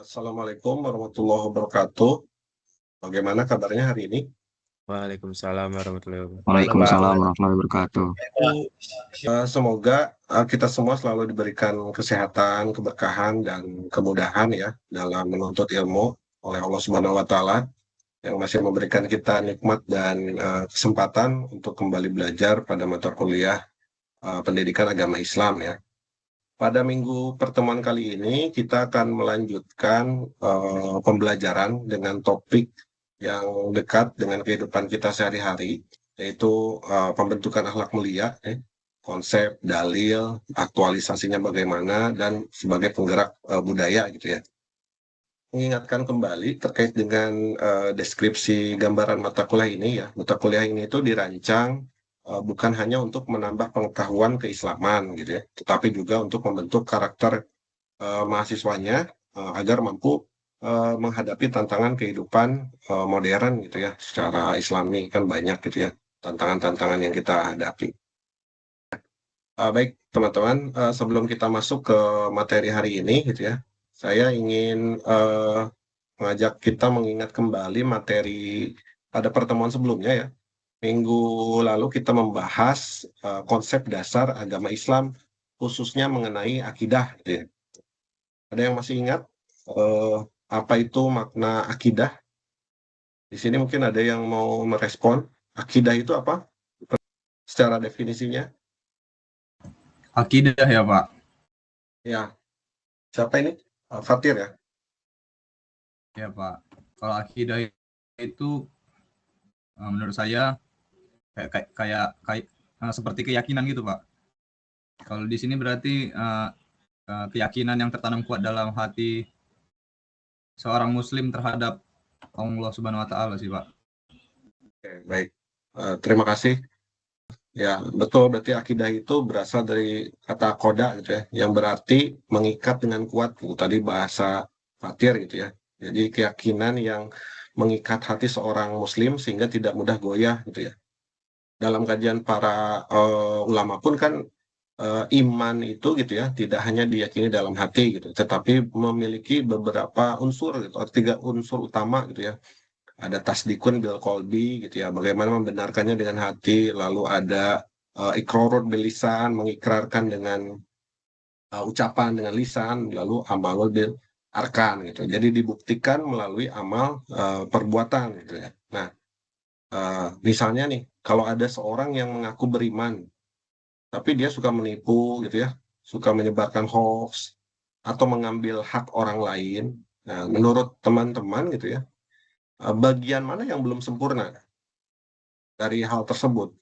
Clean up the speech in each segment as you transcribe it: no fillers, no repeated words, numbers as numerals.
Assalamualaikum warahmatullahi wabarakatuh. Bagaimana kabarnya hari ini? Waalaikumsalam warahmatullahi wabarakatuh. Waalaikumsalam warahmatullahi wabarakatuh. Semoga kita semua selalu diberikan kesehatan, keberkahan, dan kemudahan ya dalam menuntut ilmu oleh Allah Subhanahu wa Ta'ala yang masih memberikan kita nikmat dan kesempatan untuk kembali belajar pada mata kuliah pendidikan agama Islam ya. Pada minggu pertemuan kali ini kita akan melanjutkan pembelajaran dengan topik yang dekat dengan kehidupan kita sehari-hari, yaitu pembentukan akhlak mulia, konsep, dalil, aktualisasinya bagaimana, dan sebagai penggerak budaya gitu ya. Mengingatkan kembali terkait dengan deskripsi gambaran mata kuliah ini ya. Mata kuliah ini itu dirancang bukan hanya untuk menambah pengetahuan keislaman gitu ya, tetapi juga untuk membentuk karakter mahasiswanya agar mampu menghadapi tantangan kehidupan modern gitu ya, secara Islami kan banyak gitu ya tantangan-tantangan yang kita hadapi. Baik teman-teman, sebelum kita masuk ke materi hari ini gitu ya, saya ingin mengajak kita mengingat kembali materi pada pertemuan sebelumnya ya. Minggu lalu kita membahas konsep dasar agama Islam, khususnya mengenai akidah gitu ya. Ada yang masih ingat apa itu makna akidah? Di sini mungkin ada yang mau merespon. Akidah itu apa? Secara definisinya? Akidah ya Pak? Ya, siapa ini? Fatir ya? Ya Pak. Kalau akidah itu menurut saya kayak seperti keyakinan gitu Pak. Kalau di sini berarti keyakinan yang tertanam kuat dalam hati seorang Muslim terhadap Allah Subhanahu Wa Taala sih Pak. Oke, baik. Terima kasih. Ya, betul. Berarti akidah itu berasal dari kata koda gitu ya, yang berarti mengikat dengan kuat. Tadi bahasa Fatir gitu ya. Jadi keyakinan yang mengikat hati seorang Muslim sehingga tidak mudah goyah gitu ya. Dalam kajian para ulama pun kan iman itu gitu ya tidak hanya diyakini dalam hati gitu, tetapi memiliki beberapa unsur gitu, 3 unsur utama gitu ya. Ada tasdikun bil kolbi gitu ya, bagaimana membenarkannya dengan hati, lalu ada ikrorun bil lisan, mengikrarkan dengan ucapan dengan lisan, lalu amalul bil arkan gitu. Jadi dibuktikan melalui amal perbuatan gitu ya. Nah, misalnya nih, kalau ada seorang yang mengaku beriman, tapi dia suka menipu gitu ya, suka menyebarkan hoax atau mengambil hak orang lain. Nah, menurut teman-teman gitu ya, bagian mana yang belum sempurna dari hal tersebut?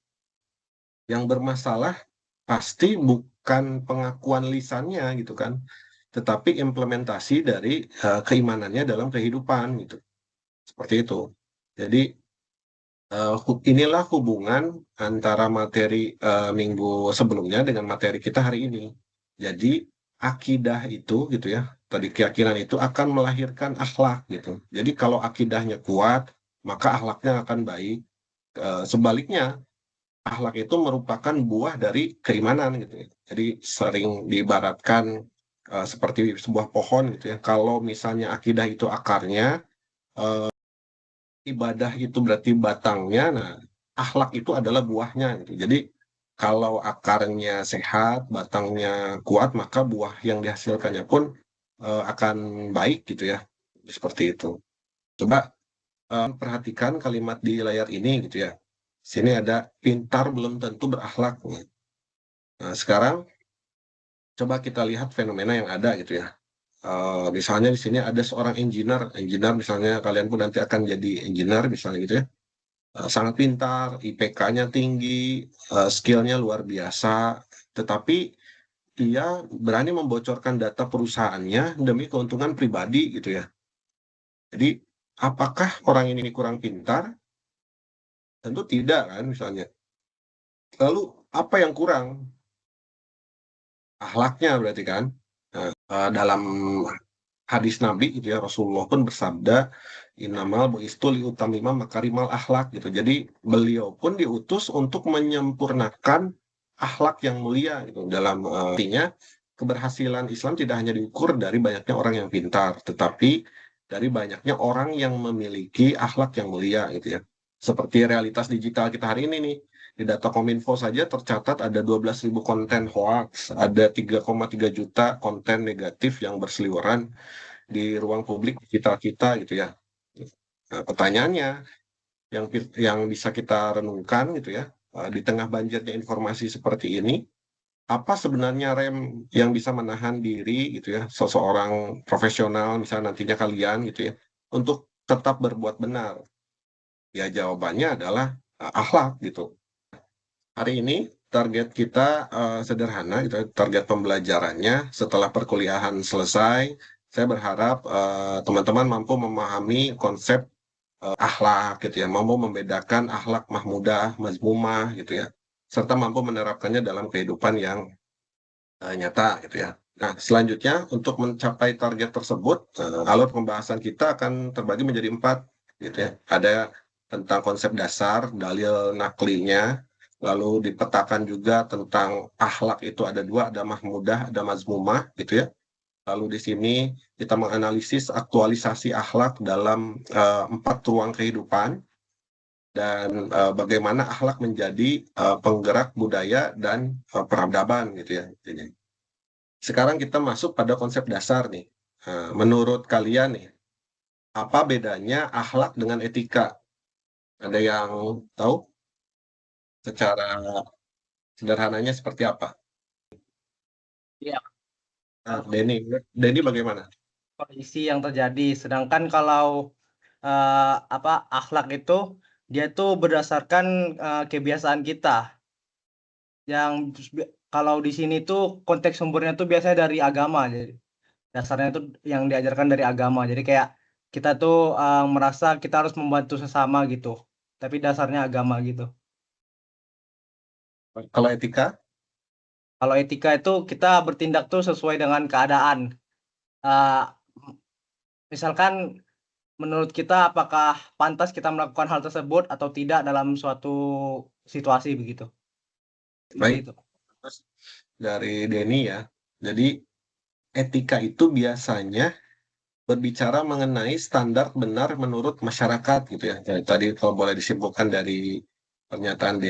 Yang bermasalah pasti bukan pengakuan lisannya gitu kan, tetapi implementasi dari keimanannya dalam kehidupan gitu. Seperti itu. Jadi inilah hubungan antara materi minggu sebelumnya dengan materi kita hari ini. Jadi akidah itu gitu ya, tadi keyakinan itu akan melahirkan akhlak gitu. Jadi kalau akidahnya kuat, maka akhlaknya akan baik. Sebaliknya, akhlak itu merupakan buah dari keimanan gitu ya. Jadi sering diibaratkan seperti sebuah pohon gitu ya. Kalau misalnya akidah itu akarnya, ibadah itu berarti batangnya, nah akhlak itu adalah buahnya gitu. Jadi kalau akarnya sehat, batangnya kuat, maka buah yang dihasilkannya pun akan baik gitu ya. Seperti itu. Coba perhatikan kalimat di layar ini gitu ya. Sini ada pintar belum tentu berakhlak. Nah, sekarang coba kita lihat fenomena yang ada gitu ya. Misalnya di sini ada seorang engineer misalnya kalian pun nanti akan jadi engineer misalnya gitu ya. Sangat pintar, IPK-nya tinggi, skill-nya luar biasa, tetapi dia berani membocorkan data perusahaannya demi keuntungan pribadi gitu ya. Jadi apakah orang ini kurang pintar? Tentu tidak kan misalnya. Lalu apa yang kurang? Akhlaknya berarti kan. Nah, dalam hadis Nabi gitu ya, Rasulullah pun bersabda, innamal bu'istu liutamima makarimal akhlak gitu. Jadi beliau pun diutus untuk menyempurnakan akhlak yang mulia gitu. Dalam artinya keberhasilan Islam tidak hanya diukur dari banyaknya orang yang pintar, tetapi dari banyaknya orang yang memiliki akhlak yang mulia gitu ya. Seperti realitas digital kita hari ini nih. Di data Kominfo saja tercatat ada 12.000 konten hoax, ada 3,3 juta konten negatif yang berseliweran di ruang publik digital kita gitu ya. Nah, pertanyaannya yang bisa kita renungkan gitu ya, di tengah banjirnya informasi seperti ini, apa sebenarnya rem yang bisa menahan diri gitu ya, seseorang profesional misalnya nantinya kalian gitu ya, untuk tetap berbuat benar? Ya jawabannya adalah akhlak gitu. Hari ini target kita sederhana gitu ya, target pembelajarannya setelah perkuliahan selesai, saya berharap teman-teman mampu memahami konsep akhlak gitu ya, mampu membedakan akhlak mahmudah, mazmumah gitu ya, serta mampu menerapkannya dalam kehidupan yang nyata gitu ya. Nah, selanjutnya untuk mencapai target tersebut, alur pembahasan kita akan terbagi menjadi 4 gitu ya. Ada tentang konsep dasar, dalil naklinya, lalu dipetakan juga tentang akhlak itu ada 2, ada mahmudah, ada mazmumah gitu ya. Lalu di sini kita menganalisis aktualisasi akhlak dalam 4 ruang kehidupan dan bagaimana akhlak menjadi penggerak budaya dan peradaban gitu ya. Jadi, sekarang kita masuk pada konsep dasar nih. Menurut kalian nih, apa bedanya akhlak dengan etika? Ada yang tahu secara sederhananya seperti apa? Iya, Denny bagaimana? kondisi yang terjadi. Sedangkan kalau akhlak itu dia tuh berdasarkan kebiasaan kita. Yang kalau di sini tuh konteks sumbernya tuh biasanya dari agama. Jadi dasarnya tuh yang diajarkan dari agama. Jadi kayak kita tuh merasa kita harus membantu sesama gitu. Tapi dasarnya agama gitu. Kalau etika? Kalau etika itu kita bertindak tuh sesuai dengan keadaan. Uh, Misalkan menurut kita apakah pantas kita melakukan hal tersebut atau tidak dalam suatu situasi begitu. Seperti Baik, itu. dari Denny ya. Jadi etika itu biasanya berbicara mengenai standar benar menurut masyarakat gitu ya. Jadi, tadi kalau boleh disimpulkan dari pernyataan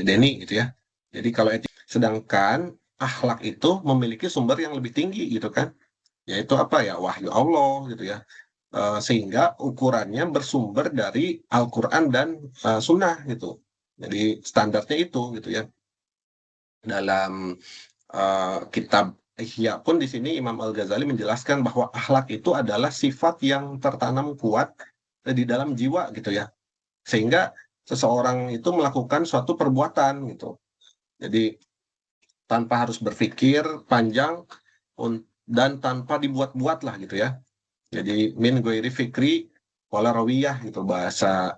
Denny gitu ya. Jadi kalau etika, sedangkan akhlak itu memiliki sumber yang lebih tinggi gitu kan, yaitu apa ya, wahyu Allah gitu ya. Sehingga ukurannya bersumber dari Al-Quran dan Sunnah gitu. Jadi standarnya itu gitu ya. Dalam kitab Ihya pun di sini Imam Al-Ghazali menjelaskan bahwa akhlak itu adalah sifat yang tertanam kuat di dalam jiwa gitu ya. Sehingga seseorang itu melakukan suatu perbuatan gitu. Jadi tanpa harus berpikir panjang dan tanpa dibuat-buat lah gitu ya. Jadi min ghairi fikri wala rawiyah gitu bahasa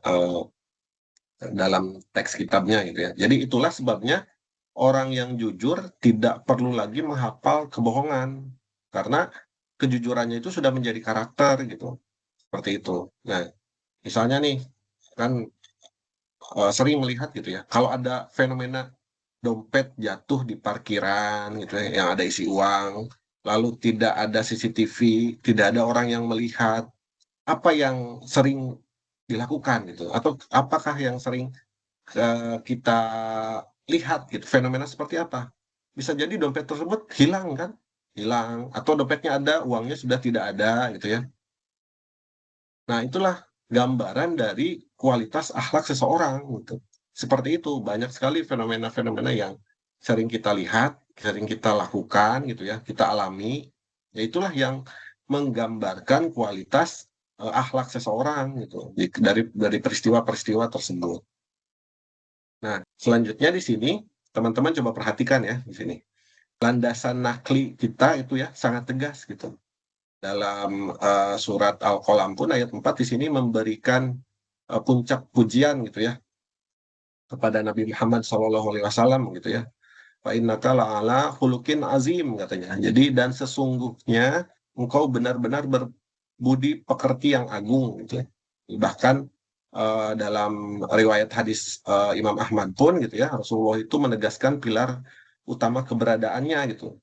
dalam teks kitabnya gitu ya. Jadi itulah sebabnya orang yang jujur tidak perlu lagi menghafal kebohongan karena kejujurannya itu sudah menjadi karakter gitu. Seperti itu. Nah, misalnya nih kan sering melihat gitu ya, kalau ada fenomena dompet jatuh di parkiran gitu ya, yang ada isi uang, lalu tidak ada CCTV, tidak ada orang yang melihat, apa yang sering dilakukan gitu, atau apakah yang sering kita lihat gitu, fenomena seperti apa? Bisa jadi dompet tersebut hilang kan, hilang, atau dompetnya ada, uangnya sudah tidak ada gitu ya. Nah, itulah gambaran dari kualitas akhlak seseorang gitu. Seperti itu, banyak sekali fenomena-fenomena yang sering kita lihat, sering kita lakukan gitu ya, kita alami. Ya itulah yang menggambarkan kualitas akhlak seseorang gitu dari peristiwa-peristiwa tersebut. Nah, selanjutnya di sini teman-teman coba perhatikan ya di sini. Landasan nakli kita itu ya sangat tegas gitu. Dalam surat Al-Qalam pun ayat 4 di sini memberikan puncak pujian gitu ya kepada Nabi Muhammad SAW gitu ya. Fa innaka la'ala khuluqin azim katanya. Jadi dan sesungguhnya engkau benar-benar berbudi pekerti yang agung gitu ya. Bahkan dalam riwayat hadis Imam Ahmad pun gitu ya, Rasulullah itu menegaskan pilar utama keberadaannya gitu.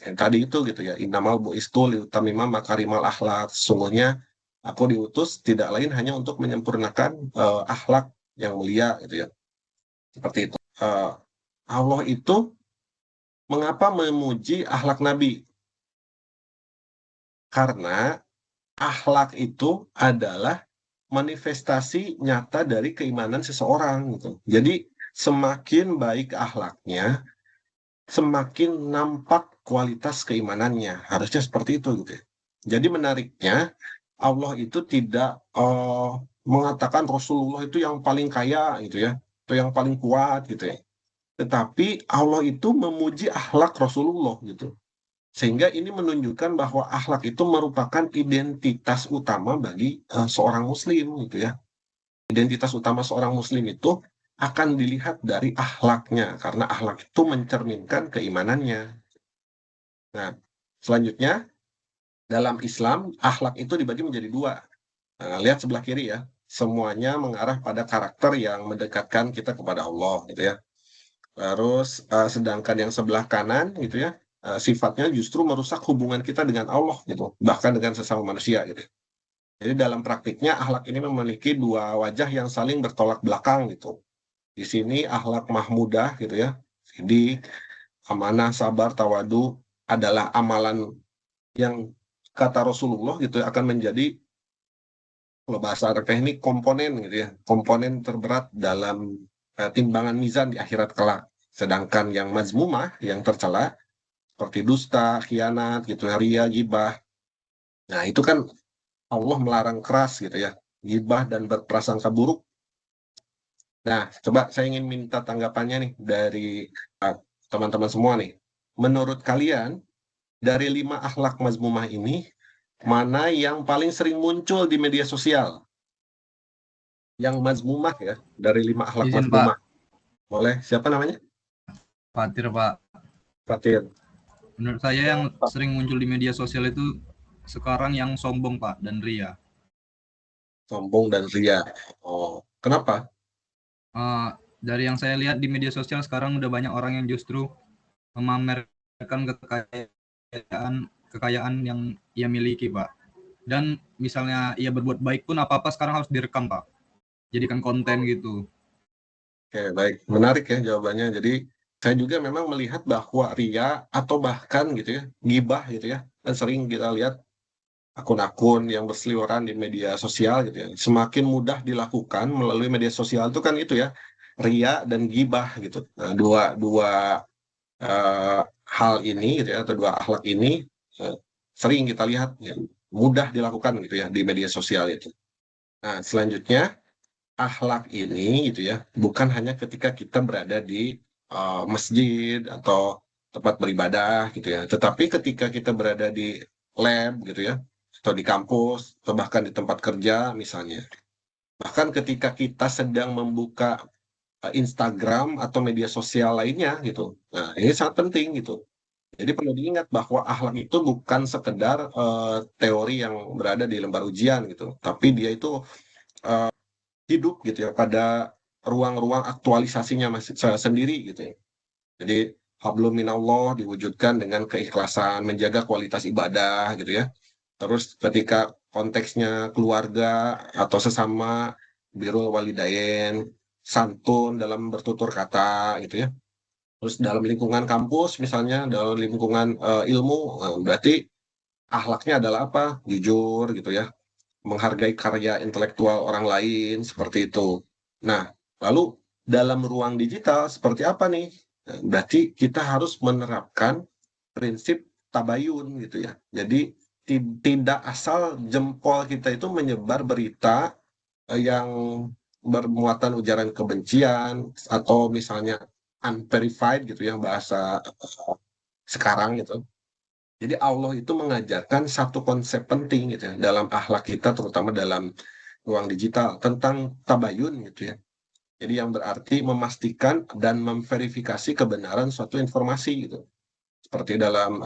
Yang tadi itu gitu ya, innamal bu'istu liutamima makarimal akhlak. Sesungguhnya aku diutus tidak lain hanya untuk menyempurnakan akhlak yang mulia gitu ya. Seperti itu. Allah itu mengapa memuji akhlak Nabi? Karena akhlak itu adalah manifestasi nyata dari keimanan seseorang gitu. Jadi semakin baik akhlaknya, semakin nampak kualitas keimanannya. Harusnya seperti itu gitu ya. Jadi menariknya Allah itu tidak mengatakan Rasulullah itu yang paling kaya gitu ya, atau yang paling kuat gitu ya. Tetapi Allah itu memuji akhlak Rasulullah gitu. Sehingga ini menunjukkan bahwa akhlak itu merupakan identitas utama bagi seorang muslim gitu ya. Identitas utama seorang muslim itu akan dilihat dari akhlaknya karena akhlak itu mencerminkan keimanannya. Nah, selanjutnya dalam Islam akhlak itu dibagi menjadi dua. Nah, lihat sebelah kiri ya. Semuanya mengarah pada karakter yang mendekatkan kita kepada Allah gitu ya. Terus sedangkan yang sebelah kanan gitu ya, sifatnya justru merusak hubungan kita dengan Allah gitu, bahkan dengan sesama manusia gitu. Jadi dalam praktiknya akhlak ini memiliki dua wajah yang saling bertolak belakang gitu. Di sini akhlak mahmudah gitu ya, sidik, amanah, sabar, tawadu adalah amalan yang kata Rasulullah gitu ya, akan menjadi, kalau bahasa Arab teknik, komponen gitu ya, komponen terberat dalam timbangan mizan di akhirat kelak. Sedangkan yang mazmumah, yang tercela, seperti dusta, khianat, gitu, ria, gibah. Nah, itu kan Allah melarang keras gitu ya, gibah dan berprasangka buruk. Nah, coba saya ingin minta tanggapannya nih dari teman-teman semua nih. Menurut kalian, dari 5 akhlak mazmumah ini, mana yang paling sering muncul di media sosial? Yang mazmumah ya, dari 5 akhlak Izin mazmumah. Pak, Boleh, siapa namanya? Fatir Pak. Fatir. Menurut saya yang sering muncul di media sosial itu sekarang yang sombong Pak dan ria. Sombong dan ria. Oh, kenapa? Dari yang saya lihat di media sosial sekarang udah banyak orang yang justru memamerkan kekayaan yang ia miliki Pak. Dan misalnya ia berbuat baik pun apa-apa sekarang harus direkam Pak. Jadikan konten gitu. Oke, baik. Menarik ya jawabannya. Jadi, saya juga memang melihat bahwa ria atau bahkan gitu ya, gibah gitu ya, dan sering kita lihat akun-akun yang berseliweran di media sosial gitu ya, semakin mudah dilakukan melalui media sosial itu kan itu ya, ria dan gibah gitu. Nah, dua hal ini gitu ya, atau dua akhlak ini sering kita lihat ya, mudah dilakukan gitu ya di media sosial itu. Nah, selanjutnya akhlak ini gitu ya, bukan hanya ketika kita berada di masjid atau tempat beribadah gitu ya, tetapi ketika kita berada di lab gitu ya, atau di kampus, atau bahkan di tempat kerja misalnya. Bahkan ketika kita sedang membuka Instagram atau media sosial lainnya gitu. Nah, ini sangat penting gitu. Jadi perlu diingat bahwa akhlak itu bukan sekedar teori yang berada di lembar ujian gitu, tapi dia itu hidup gitu ya pada ruang-ruang aktualisasinya masih sendiri gitu ya. Jadi hablum minallah diwujudkan dengan keikhlasan, menjaga kualitas ibadah gitu ya. Terus ketika konteksnya keluarga atau sesama, birrul walidain, santun dalam bertutur kata gitu ya. Terus dalam lingkungan kampus misalnya, dalam lingkungan ilmu, berarti akhlaknya adalah apa? Jujur gitu ya, menghargai karya intelektual orang lain, seperti itu. Nah, lalu dalam ruang digital seperti apa nih? Nah, berarti kita harus menerapkan prinsip tabayun gitu ya. Jadi tidak asal jempol kita itu menyebar berita yang bermuatan ujaran kebencian atau misalnya unverified gitu ya, bahasa sekarang gitu. Jadi Allah itu mengajarkan satu konsep penting gitu ya dalam akhlak kita, terutama dalam ruang digital, tentang tabayun gitu ya. Jadi yang berarti memastikan dan memverifikasi kebenaran suatu informasi gitu. Seperti dalam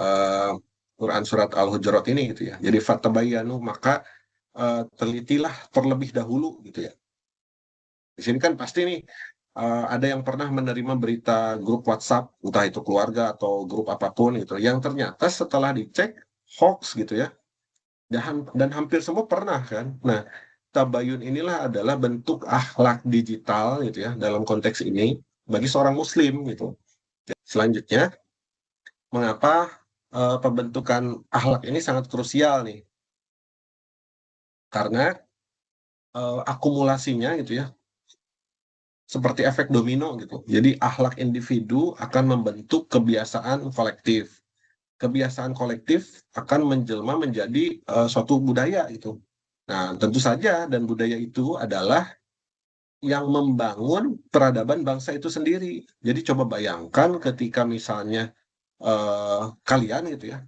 Quran surat Al-Hujurat ini gitu ya. Jadi fatabayanu, maka telitilah terlebih dahulu gitu ya. Di sini kan pasti nih ada yang pernah menerima berita grup WhatsApp, entah itu keluarga atau grup apapun gitu, yang ternyata setelah dicek hoax gitu ya, dan hampir semua pernah kan. Nah, tabayun inilah adalah bentuk akhlak digital gitu ya dalam konteks ini bagi seorang muslim gitu. Selanjutnya, mengapa pembentukan akhlak ini sangat krusial nih? Karena akumulasinya gitu ya, seperti efek domino gitu. Jadi akhlak individu akan membentuk kebiasaan kolektif. Kebiasaan kolektif akan menjelma menjadi suatu budaya gitu. Nah, tentu saja dan budaya itu adalah yang membangun peradaban bangsa itu sendiri. Jadi coba bayangkan ketika misalnya kalian gitu ya,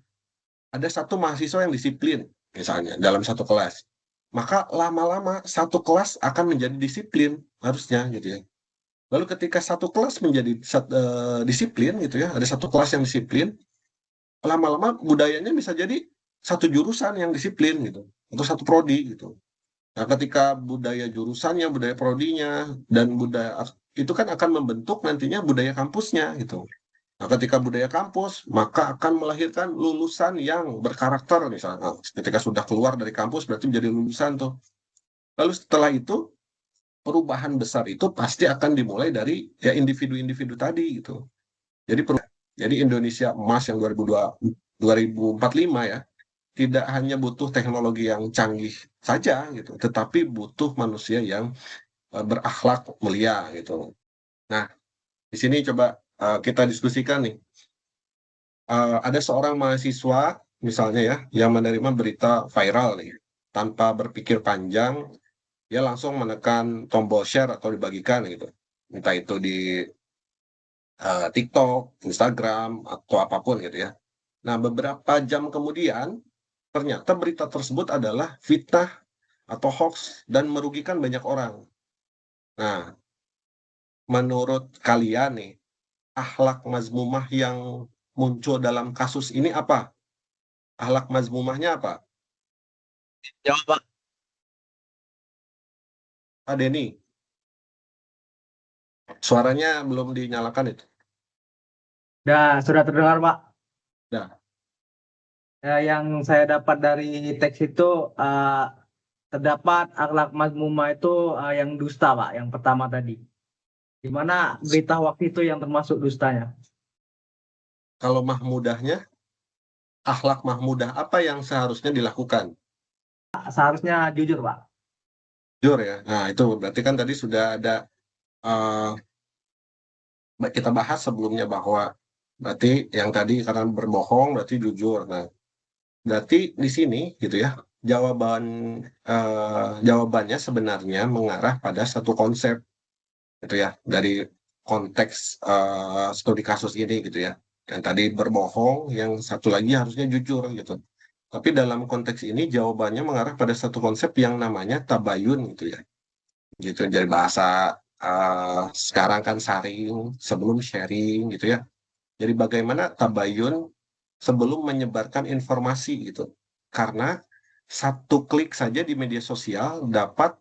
ada satu mahasiswa yang disiplin misalnya dalam satu kelas. Maka lama-lama satu kelas akan menjadi disiplin harusnya gitu ya. Lalu ketika satu kelas menjadi disiplin gitu ya, ada satu kelas yang disiplin, lama-lama budayanya bisa jadi satu jurusan yang disiplin gitu, atau satu prodi gitu. Nah, ketika budaya jurusannya, budaya prodinya, dan budaya itu kan akan membentuk nantinya budaya kampusnya gitu. Nah, ketika budaya kampus, maka akan melahirkan lulusan yang berkarakter misalnya. Nah, ketika sudah keluar dari kampus berarti menjadi lulusan tuh. Lalu setelah itu perubahan besar itu pasti akan dimulai dari ya individu-individu tadi gitu. Jadi Indonesia emas yang 2045 ya, tidak hanya butuh teknologi yang canggih saja gitu, tetapi butuh manusia yang berakhlak mulia gitu. Nah, di sini coba kita diskusikan nih. Ada seorang mahasiswa misalnya ya yang menerima berita viral nih, tanpa berpikir panjang dia langsung menekan tombol share atau dibagikan gitu. Entah itu di TikTok, Instagram, atau apapun gitu ya. Nah, beberapa jam kemudian, ternyata berita tersebut adalah fitnah atau hoax dan merugikan banyak orang. Nah, menurut kalian nih, akhlak mazmumah yang muncul dalam kasus ini apa? Akhlak mazmumahnya apa? Jawab, Pak. Pak Denny, suaranya belum dinyalakan itu. Sudah terdengar, Pak. Nah, Yang saya dapat dari teks itu terdapat akhlak mazmumah itu yang dusta, Pak, yang pertama tadi. Di mana berita waktu itu yang termasuk dustanya? kalau mahmudahnya, akhlak mahmudah apa yang seharusnya dilakukan? Seharusnya jujur, Pak. Jujur ya. Nah, itu berarti kan tadi sudah ada uh, kita bahas sebelumnya bahwa berarti yang tadi karena berbohong berarti jujur. Nah, berarti di sini gitu ya jawabannya sebenarnya mengarah pada satu konsep gitu ya dari konteks studi kasus ini gitu ya. Yang tadi berbohong, yang satu lagi harusnya jujur gitu. Tapi dalam konteks ini jawabannya mengarah pada satu konsep yang namanya tabayun gitu ya. Gitu dari bahasa sekarang kan saring sebelum sharing gitu ya. Jadi bagaimana tabayun sebelum menyebarkan informasi gitu. Karena satu klik saja di media sosial dapat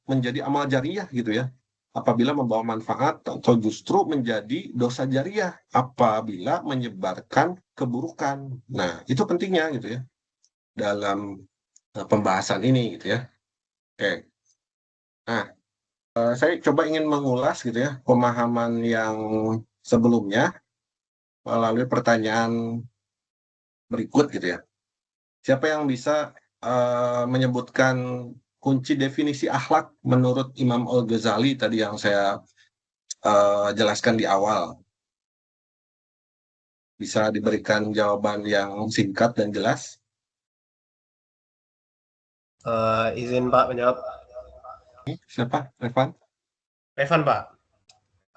menjadi amal jariah gitu ya. Apabila membawa manfaat atau justru menjadi dosa jariah apabila menyebarkan keburukan. Nah, itu pentingnya gitu ya dalam pembahasan ini gitu ya. Oke. Nah, saya coba ingin mengulas gitu ya pemahaman yang sebelumnya melalui pertanyaan berikut gitu ya. Siapa yang bisa menyebutkan kunci definisi akhlak menurut Imam Al-Ghazali tadi yang saya jelaskan di awal? Bisa diberikan jawaban yang singkat dan jelas? Izin Pak menjawab. Siapa? Revan? Evan Pak,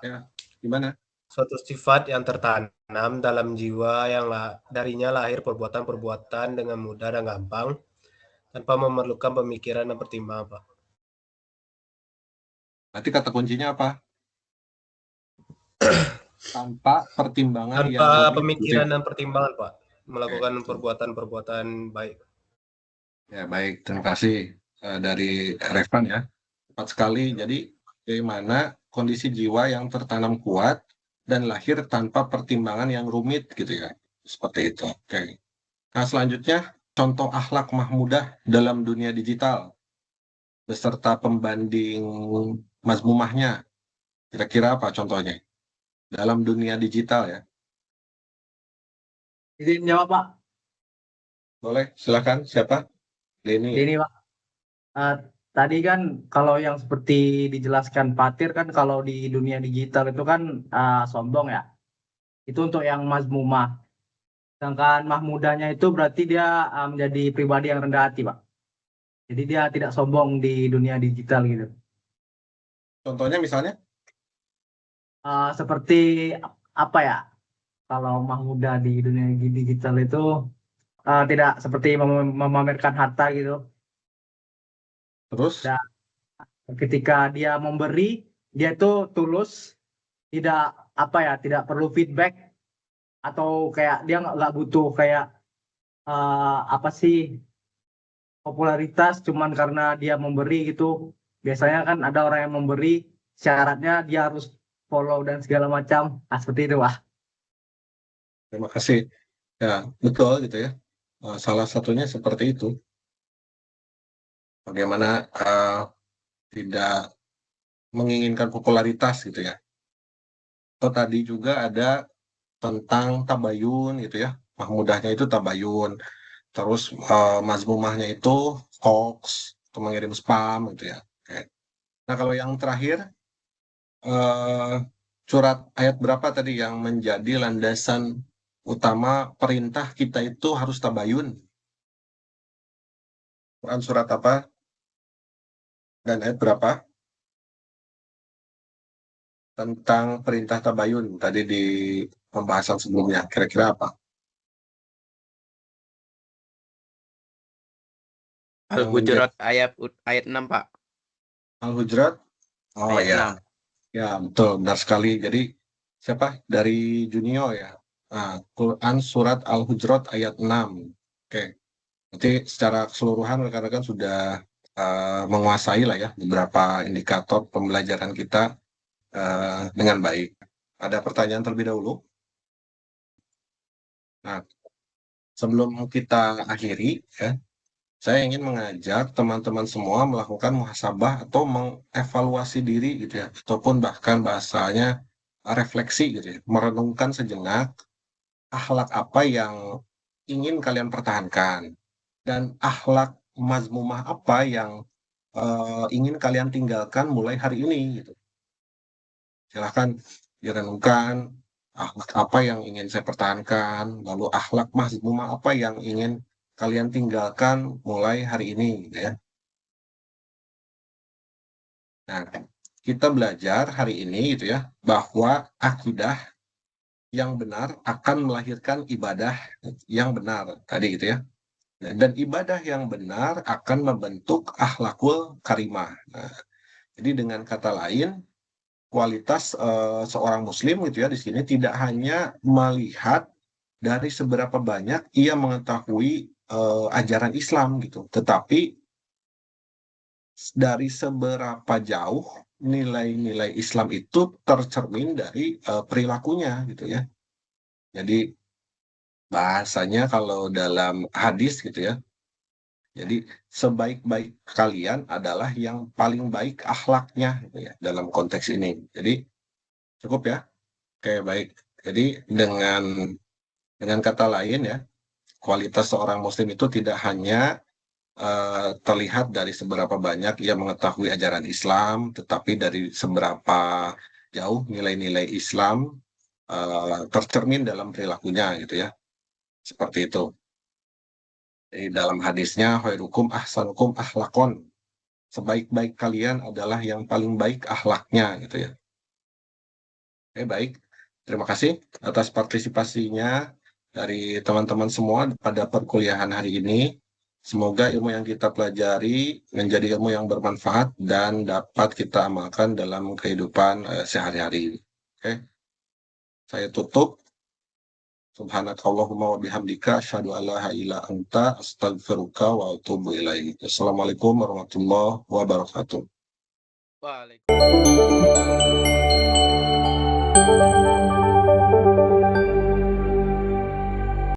Ya, gimana? suatu sifat yang tertanam dalam jiwa yang darinya lahir perbuatan-perbuatan dengan mudah dan gampang tanpa memerlukan pemikiran dan pertimbangan Pak. Nanti kata kuncinya apa? Tanpa pertimbangan yang Tanpa rumit, gitu pemikiran ya? dan pertimbangan Pak, melakukan Oke, betul. perbuatan-perbuatan baik. Ya, baik. Terima kasih dari Revan ya. Tepat sekali. Jadi di mana kondisi jiwa yang tertanam kuat dan lahir tanpa pertimbangan yang rumit gitu ya. Seperti itu. Oke. Nah, selanjutnya contoh akhlak mahmudah dalam dunia digital beserta pembanding mazmumahnya. Kira-kira apa contohnya? Dalam dunia digital ya. Izin jawab Pak. Boleh, silakan. Siapa? Denny. Ini Pak. Tadi kan kalau yang seperti dijelaskan Patir kan kalau di dunia digital itu kan sombong ya. Itu untuk yang mazmumah. Sedangkan mahmudahnya itu berarti dia menjadi pribadi yang rendah hati, Pak. Jadi dia tidak sombong di dunia digital gitu. Contohnya misalnya? Seperti apa ya? Kalau mahmudah di dunia digital itu tidak seperti memamerkan harta gitu. Terus? Dan ketika dia memberi, dia itu tulus, tidak apa ya, tidak perlu feedback atau kayak dia nggak butuh kayak apa sih popularitas cuman karena dia memberi gitu. Biasanya kan ada orang yang memberi syaratnya dia harus follow dan segala macam. Seperti itu, Wah. Terima kasih. Ya, betul gitu ya. Salah satunya seperti itu. Bagaimana tidak menginginkan popularitas gitu ya. Atau tadi juga ada tentang tabayun gitu ya. Mahmudahnya itu tabayun. Terus mazmumahnya itu hoax atau mengirim spam gitu ya. Oke. Nah, kalau yang terakhir surat ayat berapa tadi yang menjadi landasan utama perintah kita itu harus tabayun? Quran surat apa? Dan ayat berapa? Tentang perintah tabayun tadi di pembahasan sebelumnya. Kira-kira apa? Al-Hujurat ayat 6, Pak. Al-Hujurat? Oh Ayat ya. 6. Ya, betul, benar sekali. Jadi siapa? Dari Junio ya. Quran surat Al-Hujurat ayat 6. Oke. Nanti secara keseluruhan rekan-rekan sudah menguasai lah ya beberapa indikator pembelajaran kita dengan baik. Ada pertanyaan terlebih dahulu? Nah, sebelum kita akhiri ya, saya ingin mengajak teman-teman semua melakukan muhasabah atau mengevaluasi diri gitu ya, ataupun bahkan bahasanya refleksi gitu ya, merenungkan sejenak akhlak apa yang ingin kalian pertahankan dan akhlak mazmumah apa yang ingin kalian tinggalkan mulai hari ini gitu. Silahkan direnungkan akhlak apa yang ingin saya pertahankan, lalu akhlak mazmumah apa yang ingin kalian tinggalkan mulai hari ini gitu ya. Nah, kita belajar hari ini gitu ya bahwa akidah yang benar akan melahirkan ibadah yang benar tadi gitu ya. Dan ibadah yang benar akan membentuk akhlakul karimah. Nah, jadi dengan kata lain, kualitas seorang muslim gitu ya di sini tidak hanya melihat dari seberapa banyak ia mengetahui ajaran Islam gitu, tetapi dari seberapa jauh nilai-nilai Islam itu tercermin dari perilakunya gitu ya. Jadi bahasanya kalau dalam hadis gitu ya. Jadi sebaik-baik kalian adalah yang paling baik akhlaknya gitu ya dalam konteks ini. Jadi cukup ya. Oke, baik. Jadi dengan kata lain ya, kualitas seorang muslim itu tidak hanya terlihat dari seberapa banyak ia mengetahui ajaran Islam, tetapi dari seberapa jauh nilai-nilai Islam tercermin dalam perilakunya gitu ya. Seperti itu. Di dalam hadisnya, khairukum ahsanukum akhlakon. Sebaik-baik kalian adalah yang paling baik akhlaknya gitu ya. Oke, baik. Terima kasih atas partisipasinya dari teman-teman semua pada perkuliahan hari ini. Semoga ilmu yang kita pelajari menjadi ilmu yang bermanfaat dan dapat kita amalkan dalam kehidupan sehari-hari. Oke. Saya tutup. Subhanakallahumma wa bihamdika asyhadu an la ilaha illa anta astaghfiruka wa atubu ilaik. Assalamualaikum warahmatullahi wabarakatuh. Waalaikumsalam.